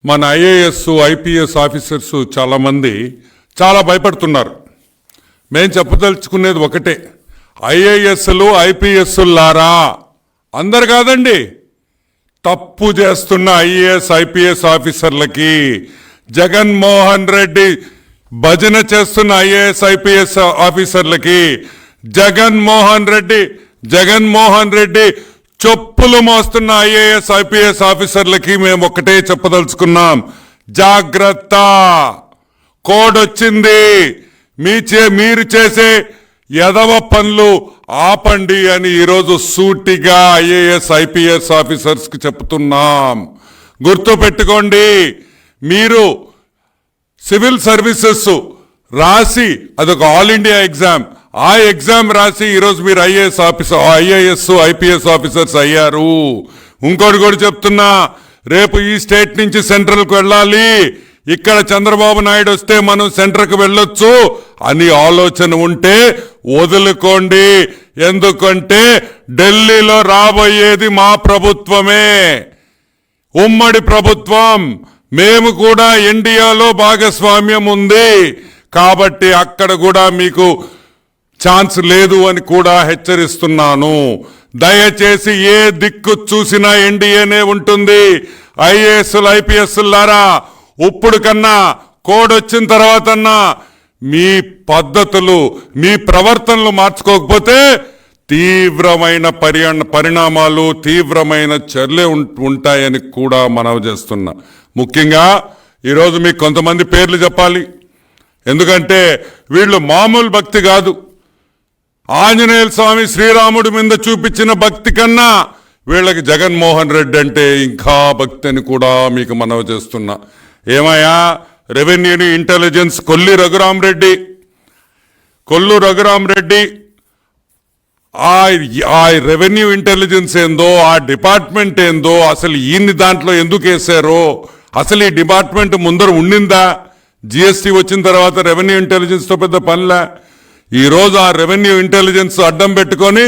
మన IAS IPS officers చాలామంది చాలా భయపడుతున్నారు. మేము చెప్పదలుచుకునేది ఒకటే, ఐఏఎస్లు ఐపీఎస్లారా, అందరు కాదండి, తప్పు చేస్తున్న ఐఏఎస్ ఐపీఎస్ ఆఫీసర్లకి, జగన్మోహన్ రెడ్డి భజన చేస్తున్న ఐఏఎస్ ఐపీఎస్ ఆఫీసర్లకి, జగన్మోహన్ రెడ్డి చెప్పులు మోస్తున్న ఐఏఎస్ ఐపీఎస్ ఆఫీసర్లకి మేము ఒకటే చెప్పదలుచుకున్నాం, జాగ్రత్త, కోడ్ వచ్చింది, మీరు చేసే ఎదవ పనులు ఆపండి అని ఈరోజు సూటిగా ఐఏఎస్ ఐపీఎస్ ఆఫీసర్స్కి చెప్తున్నాం. గుర్తుపెట్టుకోండి, మీరు సివిల్ సర్వీసెస్ రాసి అదొక ఆల్ ఇండియా ఎగ్జామ్, ఆ ఎగ్జామ్ రాసి ఈరోజు మీరు ఐఏఎస్ ఐపీఎస్ ఆఫీసర్స్ అయ్యారు. ఇంకోటి కూడా చెప్తున్నా, రేపు ఈ స్టేట్ నుంచి సెంట్రల్కి వెళ్ళాలి, ఇక్కడ చంద్రబాబు నాయుడు వస్తే మనం సెంటర్కి వెళ్ళొచ్చు అని ఆలోచన ఉంటే వదులుకోండి. ఎందుకంటే ఢిల్లీలో రాబోయేది మా ప్రభుత్వమే, ఉమ్మడి ప్రభుత్వం. మేము కూడా ఇండియాలో భాగస్వామ్యం ఉంది కాబట్టి అక్కడ కూడా మీకు ఛాన్స్ లేదు అని కూడా హెచ్చరిస్తున్నాను. దయచేసి ఏ దిక్కు చూసినా ఎన్డీఏనే ఉంటుంది. ఐఏఎస్లు ఐపీఎస్లారా, ఇప్పుడు కన్నా కోడ్ వచ్చిన తర్వాతన్నా మీ పద్ధతులు మీ ప్రవర్తనలు మార్చుకోకపోతే తీవ్రమైన పరిణామాలు, తీవ్రమైన చర్యలు ఉంటాయని కూడా మనవి చేస్తున్నా. ముఖ్యంగా ఈరోజు మీకు కొంతమంది పేర్లు చెప్పాలి, ఎందుకంటే వీళ్ళు మామూలు భక్తి కాదు. ఆంజనేయ స్వామి శ్రీరాముడి మీద చూపించిన భక్తి కన్నా వీళ్ళకి జగన్మోహన్ రెడ్డి అంటే ఇంకా భక్తి అని కూడా మీకు మనవి చేస్తున్నా. ఏమయ్యా, రెవెన్యూని ఇంటెలిజెన్స్ కొల్లు రఘురామరెడ్డి ఆ రెవెన్యూ ఇంటెలిజెన్స్ ఏందో, ఆ డిపార్ట్మెంట్ ఏందో, అసలు ఈయన్ని దాంట్లో ఎందుకు వేశారో, అసలు ఈ డిపార్ట్మెంట్ ముందర ఉండిందా? జిఎస్టీ వచ్చిన తర్వాత రెవెన్యూ ఇంటెలిజెన్స్తో పెద్ద పనిలే. ఈరోజు ఆ రెవెన్యూ ఇంటెలిజెన్స్ అడ్డం పెట్టుకొని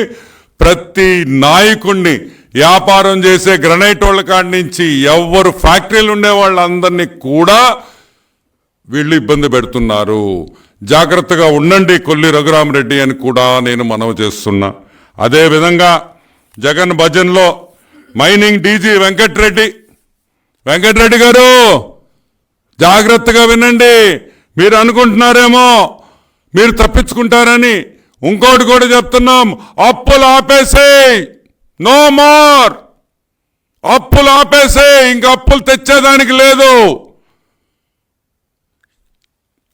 ప్రతి నాయకుడిని, వ్యాపారం చేసే గ్రనైట్ వాళ్ళ కాడి నుంచి ఎవరు ఫ్యాక్టరీలు ఉండే వాళ్ళందరినీ కూడా వీళ్ళు ఇబ్బంది పెడుతున్నారు. జాగ్రత్తగా ఉండండి కొల్లి రఘురామరెడ్డి అని కూడా నేను మనవి చేస్తున్నా. అదేవిధంగా జగన్ భజన్లో మైనింగ్ డీజీ వెంకటరెడ్డి గారు జాగ్రత్తగా వినండి. మీరు అనుకుంటున్నారేమో మీరు తప్పించుకుంటారని, ఇంకోటి కూడా చెప్తున్నాం, అప్పులు ఆపేసేయ్, నో మోర్, అప్పులు ఆపేసేయ్, ఇంక అప్పులు తెచ్చేదానికి లేదు.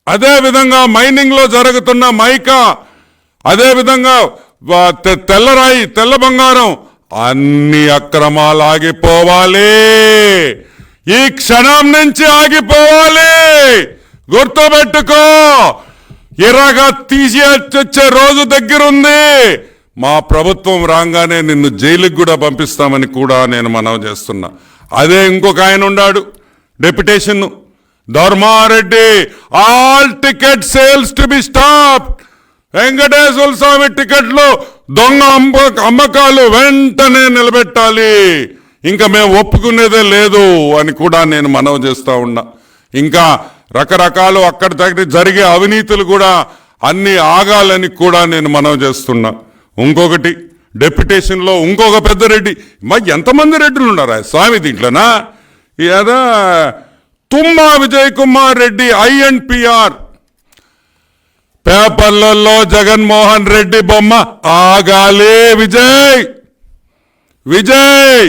అదేవిధంగా మైనింగ్ లో జరుగుతున్న మైకా, అదేవిధంగా తెల్లరాయి, తెల్ల బంగారం, అన్ని అక్రమాలు ఆగిపోవాలి, ఈ క్షణం నుంచి ఆగిపోవాలి. గుర్తుపెట్టుకో, ఎర్రగా తీసి వచ్చే రోజు దగ్గరుంది. మా ప్రభుత్వం రాగానే నిన్ను జైలుకి కూడా పంపిస్తామని కూడా నేను మనవి చేస్తున్నా. అదే ఇంకొక ఆయన ఉన్నాడు deputation Dharmareddy, all ticket sales to be stop, Venkateswara Swamy టికెట్లు దొంగ అమ్మకాలు వెంటనే నిలబెట్టాలి, ఇంకా మేము ఒప్పుకునేదే లేదు అని కూడా నేను మనవి చేస్తా ఉన్నా. ఇంకా రకరకాలు అక్కడ దగ్గర జరిగే అవినీతులు కూడా అన్ని ఆగాలని కూడా నేను మనవి చేస్తున్నా. ఇంకొకటి, డెప్యుటేషన్లో ఇంకొక పెద్ద రెడ్డి, ఎంతమంది రెడ్డిలు ఉన్నారా స్వామి దీంట్లోనా? ఏదా తుమ్మా విజయ్ కుమార్ రెడ్డి ఐఎన్పిఆర్, పేపర్లలో జగన్మోహన్ రెడ్డి బొమ్మ ఆగాలి. విజయ్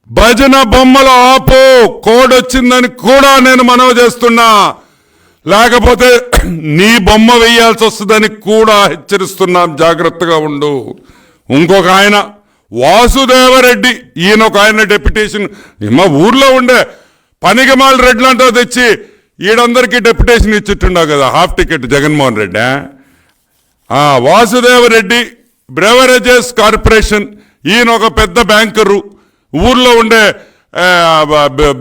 భజన బొమ్మలు ఆపు, కోడ్ వచ్చిందని కూడా నేను మనవి చేస్తున్నా, లేకపోతే నీ బొమ్మ వేయాల్సి వస్తుందని కూడా హెచ్చరిస్తున్నాం, జాగ్రత్తగా ఉండు. ఇంకొక ఆయన వాసుదేవరెడ్డి, ఈయన ఒక ఆయన డెప్యుటేషన్, మా ఊర్లో ఉండే పనికిమాల రెడ్లంటో తెచ్చి ఈడందరికీ డెప్యుటేషన్ ఇచ్చిట్టున్నావు కదా, half ticket Jaganmohan Reddy. Vasudeva Reddy beverages corporation, ఈయన ఒక పెద్ద బ్యాంకరు, ఊర్లో ఉండే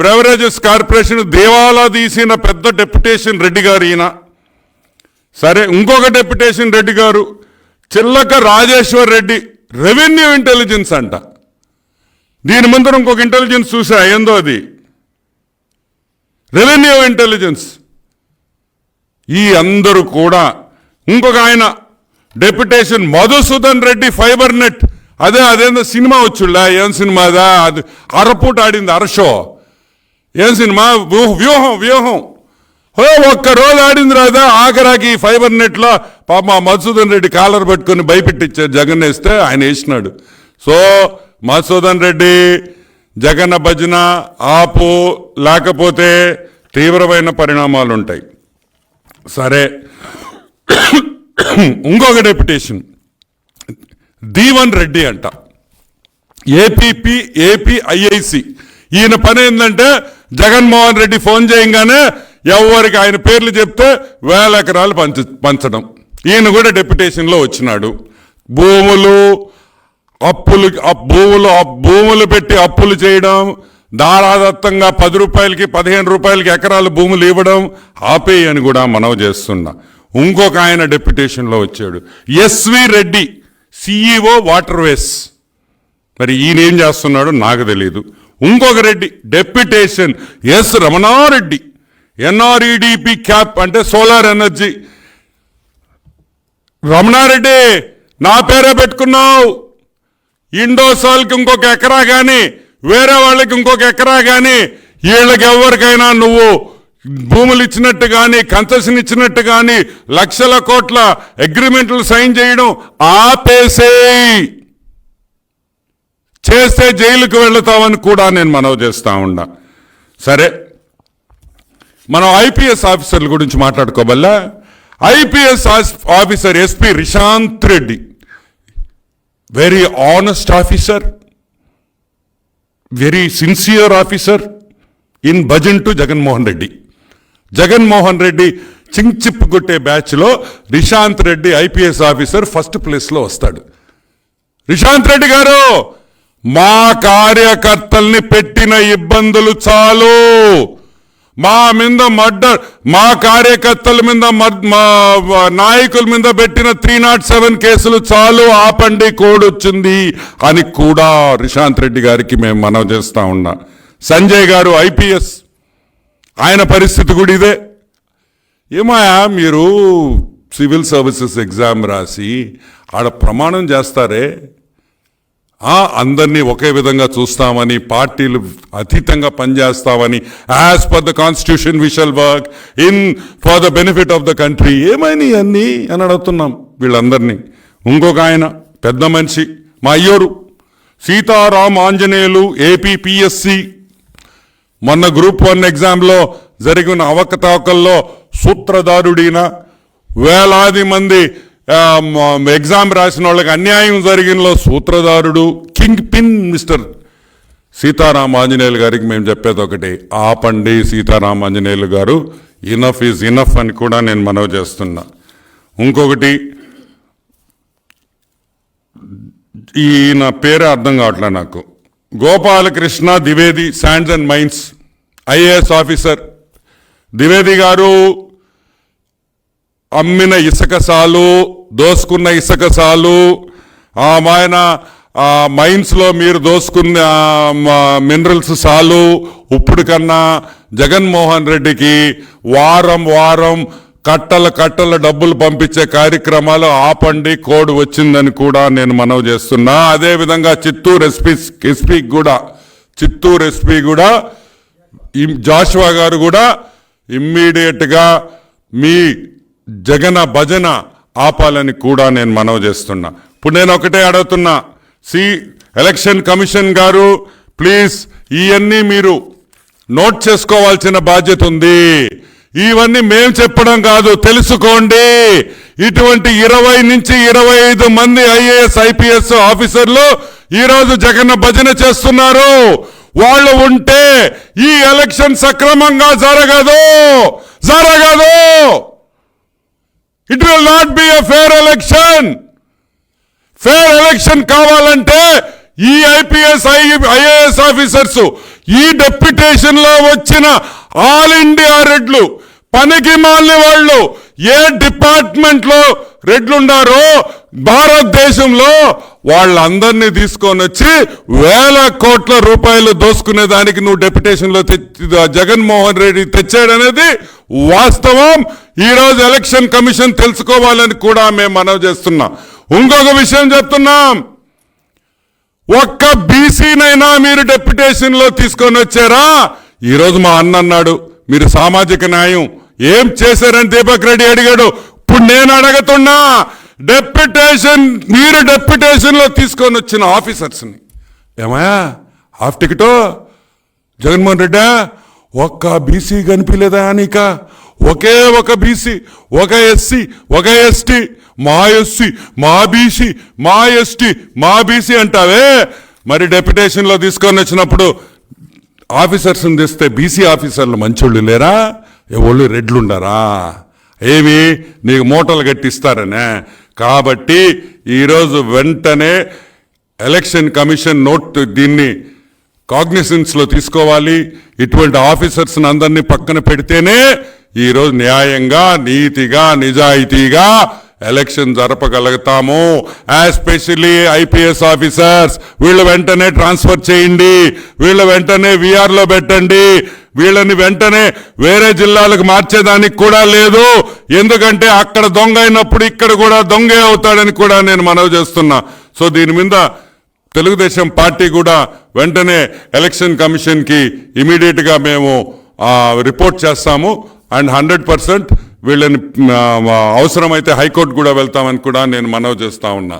బ్రెవరేజెస్ కార్పొరేషన్ దేవాలా తీసిన పెద్ద డెప్యుటేషన్ రెడ్డి గారు ఈయన. సరే, ఇంకొక డెప్యుటేషన్ రెడ్డి గారు చిల్లక రాజేశ్వర్ రెడ్డి, రెవెన్యూ ఇంటెలిజెన్స్ అంట. దీని ముందర ఇంకొక ఇంటెలిజెన్స్ చూసా, ఏందో అది రెవెన్యూ ఇంటెలిజెన్స్, ఈ అందరూ కూడా. ఇంకొక ఆయన deputation Madhusudan Reddy fibre net, అదేందో సినిమా వచ్చుళ్ళా, ఏం సినిమాదా అది, అరపూట ఆడింది అరషో, ఏం సినిమా, వ్యూహం ఒక్కరోజు ఆడింది రాదా, ఆఖరాకి ఫైబర్ నెట్లో పాప మధుసూదన్ రెడ్డి కాలర్ పట్టుకొని భయపెట్టించారు, జగన్ వేస్తే ఆయన వేసినాడు. సో మధుసూదన్ రెడ్డి జగన్ భజన ఆపు, లేకపోతే తీవ్రమైన పరిణామాలు ఉంటాయి. సరే, ఇంకొక డెప్యుటేషన్ దీవన్ రెడ్డి అంట, ఏపీఐఐసి. ఈయన పని ఏంటంటే జగన్మోహన్ రెడ్డి ఫోన్ చేయగానే ఎవరికి ఆయన పేర్లు చెప్తే 1000 ఎకరాలు పంచడం. ఈయన కూడా డెప్యుటేషన్లో వచ్చినాడు. భూములు పెట్టి అప్పులు చేయడం, దారాదత్తంగా 10 రూపాయలకి 15 రూపాయలకి ఎకరాలు భూములు ఇవ్వడం ఆపేయి అని కూడా మనవి చేస్తున్నా. ఇంకొక ఆయన డెప్యుటేషన్లో వచ్చాడు, ఎస్వి రెడ్డి, సిఇఓ వాటర్వేస్. మరి ఈయన ఏం చేస్తున్నాడో నాకు తెలియదు. ఇంకొక Reddy deputation S Ramanareddy, NREDP cap అంటే సోలార్ ఎనర్జీ. రమణారెడ్డి నా పేరే పెట్టుకున్నావు, ఇండోసాల్కి ఇంకొక ఎకరా కానీ వేరే వాళ్ళకి ఇంకొక ఎకరా కానీ వీళ్ళకి ఎవరికైనా నువ్వు భూములు ఇచ్చినట్టు కానీ కన్సెషన్ ఇచ్చినట్టు కానీ లక్షల కోట్ల అగ్రిమెంట్లు సైన్ చేయడం ఆపేసేయి, చేస్తే జైలుకు వెళతామని కూడా నేను మనవి చేస్తా ఉన్నా. సరే, మనం ఐపీఎస్ ఆఫీసర్ల గురించి మాట్లాడుకోవల్లా. IPS officer SP Rishanth Reddy, very honest officer, very sincere officer in bhajan to Jaganmohan Reddy. Jaganmohan Reddy చించిప్ కొట్టే బ్యాచ్లో Rishanth Reddy IPS officer first ప్లేస్లో వస్తాడు. రిశాంత్ రెడ్డి గారు, మా కార్యకర్తల్ని పెట్టిన ఇబ్బందులు చాలు, మా కార్యకర్తల మీద మా నాయకుల మీద పెట్టిన 307 కేసులు చాలు, ఆపండి, కోడ్ వచ్చింది అని కూడా రిశాంత్ రెడ్డి గారికి మేము మనవి చేస్తా ఉన్నా. సంజయ్ గారు ఐపీఎస్, ఆయన పరిస్థితి కూడా ఇదే. ఏమాయా మీరు సివిల్ సర్వీసెస్ ఎగ్జామ్ రాసి ఆడ ప్రమాణం చేస్తారే, అందరినీ ఒకే విధంగా చూస్తామని, పార్టీలు అతీతంగా పనిచేస్తామని, as per the constitution we shall work in for the benefit of the country, ఏమైనా అన్నీ అని అడుగుతున్నాం వీళ్ళందరినీ. ఇంకొక ఆయన పెద్ద మనిషి, మా అయ్యోరు సీతారాం ఆంజనేయులు, ఏపీపీఎస్సి. మొన్న గ్రూప్ 1 ఎగ్జామ్లో జరిగిన అవకతవకల్లో సూత్రధారుడిన, వేలాది మంది ఎగ్జామ్ రాసిన వాళ్ళకి అన్యాయం జరిగినలో సూత్రధారుడు, king pin mister Sitaram Anjaneyulu గారికి మేము చెప్పేది ఒకటి, ఆపండి సీతారాం ఆంజనేయులు గారు, ఇనఫ్ ఈజ్ ఇనఫ్ అని కూడా నేను మనవి చేస్తున్నా. ఇంకొకటి, ఈయన పేరే అర్థం కావట్లే నాకు, Gopalakrishna Dwivedi, sands and mines IAS officer. Dwivedi గారు అమ్మిన ఇసుక సాలు, దోసుకున్న ఇసుక సాలు, ఆయన మైన్స్లో మీరు దోసుకున్న మినరల్స్ సాలు. ఇప్పుడు కన్నా జగన్మోహన్ రెడ్డికి వారం కట్టల డబ్బులు పంపించే కార్యక్రమాలు ఆపండి, కోడ్ వచ్చిందని కూడా నేను మనవి చేస్తున్నా. అదేవిధంగా చిత్తూరు ఎస్పీ కూడా జాషువా గారు కూడా ఇమ్మీడియట్గా మీ జగన భజన ఆపాలని కూడా నేను మనవి చేస్తున్నా. ఇప్పుడు నేను ఒకటే అడుగుతున్నా, ఎలక్షన్ కమిషన్ గారు, ప్లీజ్ ఇవన్నీ మీరు నోట్ చేసుకోవాల్సిన బాధ్యత ఉంది. ఇవన్నీ మేము చెప్పడం కాదు, తెలుసుకోండి. ఇటువంటి 20 నుంచి 25 మంది ఐఏఎస్ ఐపీఎస్ ఆఫీసర్లు ఈరోజు జగన్ భజన చేస్తున్నారు. వాళ్ళు ఉంటే ఈ ఎలక్షన్ సక్రమంగా జరగదు. It will not be a fair election. Fair election కావాలంటే ఈ ఐఏఎస్ ఆఫీసర్స్, ఈ డెప్యుటేషన్ లో వచ్చిన ఆల్ ఇండియా రెడ్లు, పనికి మాలిన వాళ్ళు, ఏ డిపార్ట్మెంట్ లో రెడ్లుండారో భారతదేశంలో వాళ్ళందరినీ తీసుకొని వచ్చి వేల కోట్ల రూపాయలు దోసుకునే దానికి నువ్వు డెప్యుటేషన్లో జగన్మోహన్ రెడ్డి తెచ్చాడనేది వాస్తవం. ఈరోజు ఎలక్షన్ కమిషన్ తెలుసుకోవాలని కూడా మేము మనవి చేస్తున్నాం. ఇంకొక విషయం చెప్తున్నాం, ఒక్క బీసీనైనా మీరు డెప్యుటేషన్లో తీసుకొని వచ్చారా? ఈరోజు మా అన్న అన్నాడు మీరు సామాజిక న్యాయం ఏం చేశారని దీపక్ రెడ్డి అడిగాడు. ఇప్పుడు నేను అడగతున్నా, మీరు డెప్యుటేషన్ లో తీసుకొని వచ్చిన ఆఫీసర్స్ని ఏమయ్యా హాఫ్ టికెటో జగన్మోహన్ రెడ్డి ఒక్క బీసీ కనిపించలేదా? నీక ఒకే ఒక బీసీ, ఒక ఎస్సీ, ఒక ఎస్టీ, మా ఎస్సీ, మా బీసీ, మా ఎస్టీ, మా బీసీ అంటావే. మరి డెప్యుటేషన్ లో తీసుకొని వచ్చినప్పుడు ఆఫీసర్స్ని తెస్తే బీసీ ఆఫీసర్లు మంచోళ్ళు లేరా? ఎవళ్ళు రెడ్లుండరా? ఏమి నీకు మూటలు కట్టిస్తారనే? కాబట్టి ఈరోజు వెంటనే ఎలక్షన్ కమిషన్ దీన్ని కాగ్నిసెన్స్లో తీసుకోవాలి. ఇటువంటి ఆఫీసర్స్ని అందరినీ పక్కన పెడితేనే ఈరోజు న్యాయంగా, నీతిగా, నిజాయితీగా ఎలక్షన్ జరపగలుగుతాము. ఎస్పెషల్లీ ఐపీఎస్ ఆఫీసర్స్ వీళ్ళు వెంటనే ట్రాన్స్ఫర్ చేయండి, వీళ్ళు వెంటనే వీఆర్లో పెట్టండి. వీళ్ళని వెంటనే వేరే జిల్లాలకు మార్చేదానికి కూడా లేదు. ఎందుకంటే అక్కడ దొంగ అయినప్పుడు ఇక్కడ కూడా దొంగే అవుతాడని కూడా నేను మనవి చేస్తున్నా. సో దీని మీద తెలుగుదేశం పార్టీ కూడా వెంటనే ఎలక్షన్ కమిషన్కి ఇమీడియట్గా మేము రిపోర్ట్ చేస్తాము. అండ్ 100% వీళ్ళని అవసరమైతే హైకోర్టు కూడా వెళ్తామని కూడా నేను మనవి చేస్తా ఉన్నా.